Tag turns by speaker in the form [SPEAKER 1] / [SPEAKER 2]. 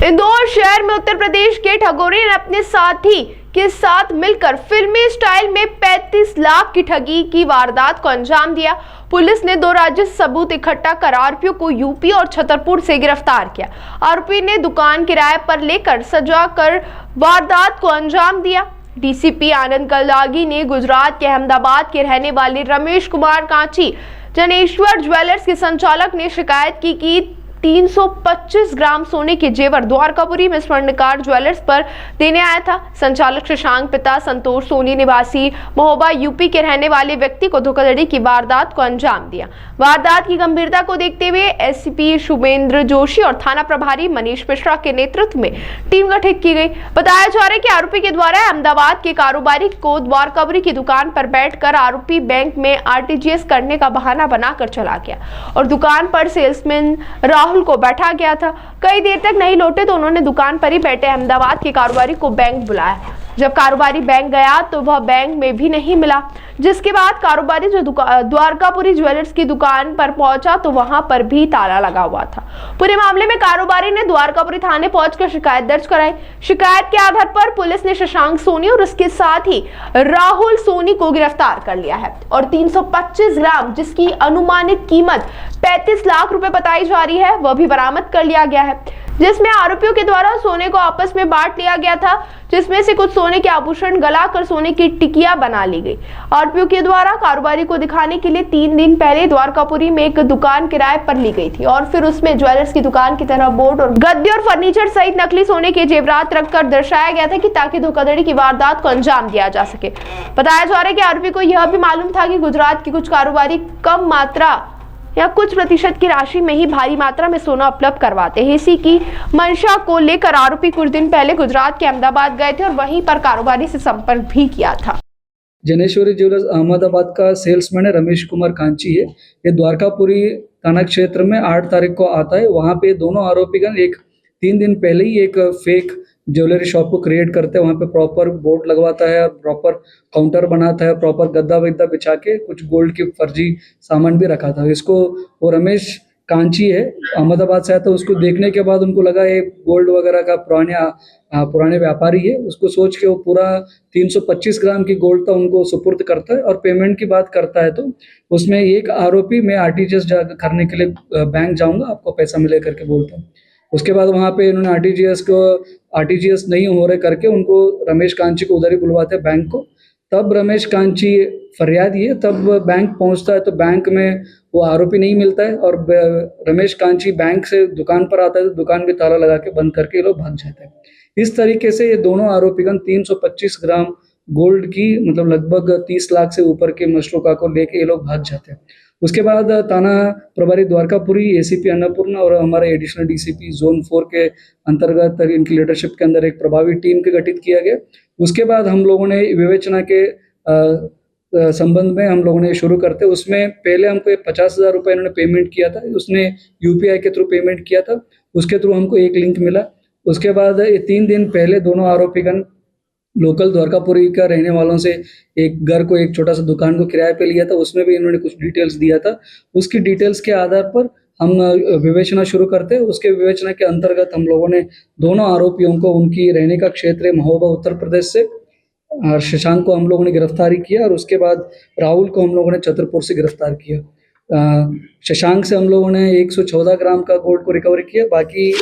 [SPEAKER 1] इंदौर शहर में उत्तर प्रदेश के ठगोरे ने अपने साथी के साथ मिलकर फिल्मी स्टाइल में 35 लाख की ठगी की वारदात को अंजाम दिया। पुलिस ने 2 राज्य सबूत इकट्ठा कर आरोपियों को यूपी और छतरपुर से गिरफ्तार किया। आरोपी ने दुकान किराए पर लेकर सजा कर वारदात को अंजाम दिया। डीसीपी आनंद कलागी ने गुजरात के अहमदाबाद के रहने वाले रमेश कुमार कांची जनेश्वर ज्वेलर्स के संचालक ने शिकायत की कि 325 ग्राम सोने के जेवर द्वारकापुरी में स्वर्णकार ज्वेलर्स पर देने आया था। संचालक शशांक पिता संतोष सोनी निवासी महोबा यूपी के रहने वाले व्यक्ति को धोखाधड़ी की वारदात को अंजाम दिया। वारदात की गंभीरता को देखते हुए एसपी शुभेंद्र जोशी और थाना प्रभारी मनीष मिश्रा के नेतृत्व में टीम गठित की गई। बताया जा रहा है कि आरोपी के द्वारा अहमदाबाद के कारोबारी को द्वारकापुरी की दुकान पर बैठकर आरोपी बैंक में आरटीजीएस करने का बहाना बनाकर चला गया और दुकान पर सेल्समैन राहुल को बैठा गया था। कई देर तक नहीं लौटे तो उन्होंने दुकान पर ही बैठे अहमदाबाद के कारोबारी को बैंक बुलाया। जब कारोबारी बैंक गया तो वह बैंक में भी नहीं मिला, जिसके बाद कारोबारी जो द्वारकापुरी ज्वेलर्स की दुकान पर पहुंचा तो वहां पर भी ताला लगा हुआ था। पूरे मामले में कारोबारी ने द्वारकापुरी थाने पहुंचकर शिकायत दर्ज कराई। शिकायत के आधार पर पुलिस ने शशांक सोनी और उसके साथ ही राहुल सोनी को गिरफ्तार कर लिया है और 325 ग्राम जिसकी अनुमानित कीमत 35 लाख रुपए बताई जा रही है वह भी बरामद कर लिया गया है, जिसमें आरोपियों के द्वारा सोने को आपस में बांट लिया गया था, जिसमें से कुछ सोने के आभूषण गलाकर सोने की टिकिया बना ली गई। आरोपियों के द्वारा कारोबारी को दिखाने के लिए 3 दिन पहले द्वारकापुरी में एक दुकान किराए पर ली गई थी और फिर उसमें ज्वेलर्स की दुकान की तरह बोर्ड और गद्दे और फर्नीचर सहित नकली सोने के जेवरात रखकर दर्शाया गया था कि ताकि धोखाधड़ी की वारदात को अंजाम दिया जा सके। बताया जा रहा है कि आरोपी को यह भी मालूम था कि गुजरात के कुछ कारोबारी कम मात्रा या कुछ प्रतिशत की राशि में ही भारी मात्रा में सोना उपलब्ध करवाते हैं। इसी की मंशा को लेकर आरोपी कुछ दिन पहले गुजरात के अहमदाबाद गए थे और वहीं पर कारोबारी से संपर्क भी किया था।
[SPEAKER 2] जनेश्वरी ज्वेलर्स अहमदाबाद का सेल्समैन है रमेश कुमार कांची है। ये द्वारकापुरी थाना क्षेत्र में 8 तारीख को आता है। वहाँ पे दोनों आरोपीगण 3 दिन पहले ही एक फेक ज्वेलरी शॉप को क्रिएट करते हैं। वहाँ पे प्रॉपर बोर्ड लगवाता है, प्रॉपर काउंटर बनाता है, प्रॉपर गद्दा वद्दा बिछा के कुछ गोल्ड की फर्जी सामान भी रखा था। इसको वो रमेश कांची है, अहमदाबाद से आया था। उसको देखने के बाद उनको लगा ये गोल्ड वगैरह का पुराने व्यापारी है। उसको सोच के वो पूरा 325 ग्राम की गोल्ड था उनको सुपुर्द करता है और पेमेंट की बात करता है तो उसमें एक आरोपी मैं आरटीजीएस करने के लिए बैंक जाऊँगा, आपको पैसा मिले करके बोलता हूँ। उसके बाद वहाँ पे इन्होंने आरटीजीएस नहीं हो रहे करके उनको रमेश कांची को उधर ही बुलवाते हैं बैंक को। तब रमेश कांची फरियाद दिए, तब बैंक पहुँचता है तो बैंक में वो आरोपी नहीं मिलता है और रमेश कांची बैंक से दुकान पर आता है तो दुकान भी ताला लगा के बंद करके ये लोग भाग जाते हैं। इस तरीके से ये दोनों आरोपीगण 325 ग्राम गोल्ड की मतलब लगभग 30 लाख से ऊपर के मशरूका को लेके ये लोग भाग जाते हैं। उसके बाद थाना प्रभारी द्वारकापुरी, एसीपी अन्नपूर्णा और हमारे एडिशनल डीसीपी जोन 4 के अंतर्गत इनकी लीडरशिप के अंदर एक प्रभावी टीम के गठित किया गया। उसके बाद हम लोगों ने विवेचना के संबंध में हम लोगों ने शुरू करते, उसमें पहले हमको 50,000 रुपये इन्होंने पेमेंट किया था। उसने यूपीआई के थ्रू पेमेंट किया था, उसके थ्रू हमको एक लिंक मिला। उसके बाद 3 दिन पहले दोनों आरोपीगण लोकल द्वारकापुरी का रहने वालों से एक घर को, एक छोटा सा दुकान को किराए पे लिया था। उसमें भी इन्होंने कुछ डिटेल्स दिया था। उसकी डिटेल्स के आधार पर हम विवेचना शुरू करते हैं। उसके विवेचना के अंतर्गत हम लोगों ने दोनों आरोपियों को उनकी रहने का क्षेत्र महोबा उत्तर प्रदेश से और शशांक को हम लोगों ने गिरफ्तारी किया और उसके बाद राहुल को हम लोगों ने छतरपुर से गिरफ्तार किया। शशांक से हम लोगों ने 114 ग्राम का गोल्ड को रिकवर किया। बाकी